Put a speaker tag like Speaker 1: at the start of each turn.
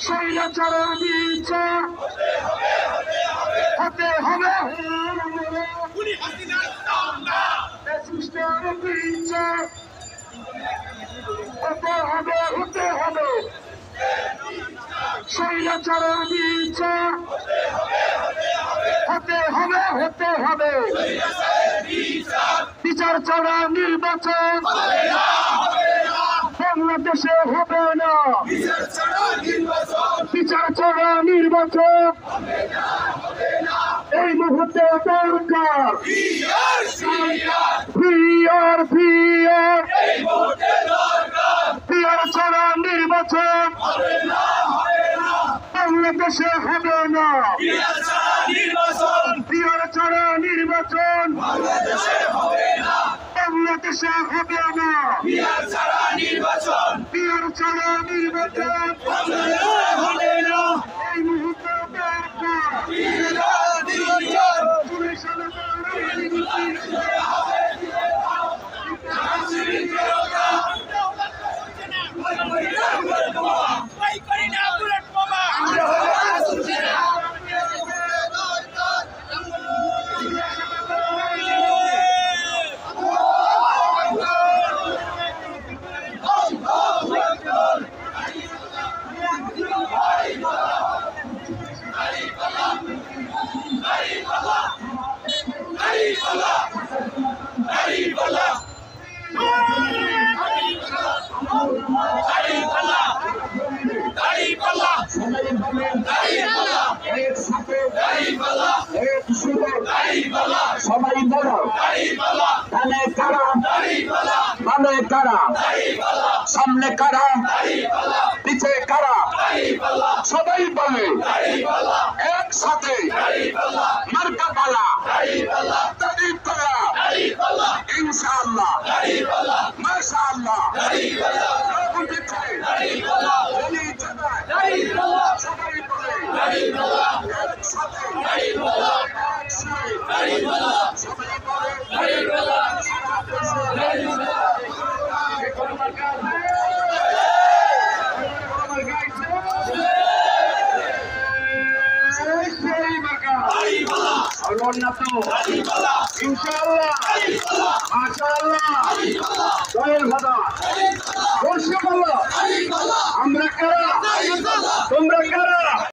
Speaker 1: স্বৈরাচারের বিচার হতে হবে, ফ্যাসিস্টের বিচার হতে হবে, হতে হবে, স্বৈরাচারের বিচার হতে হবে, হতে হবে, বিচার ছাড়া নির্বাচন বাংলাদেশে হবে না, বিচার ছাড়া নির্বাচন এই মুহূর্তে দরকার, বিচার ছাড়া নির্বাচন বাংলাদেশে হবে না, বিচার ছাড়া নির্বাচন বাংলাদেশে হবে না, বিচার ছাড়া নির্বাচন এই মুহূর্তে সবাই বলো কানে কারা, বামে কারা, সামনে কারা, পিছে কারা, সবাই বলে একসাথে মার্কা পালা, দাড়ি পালা, ইনশাআল্লাহ, মাশাআল্লাহ, সবাই বলে একসাথে ইনশাআল্লাহ, মাশাআল্লাহ, দয়াল ভাদা আমরা কারা, তোমরা কারা?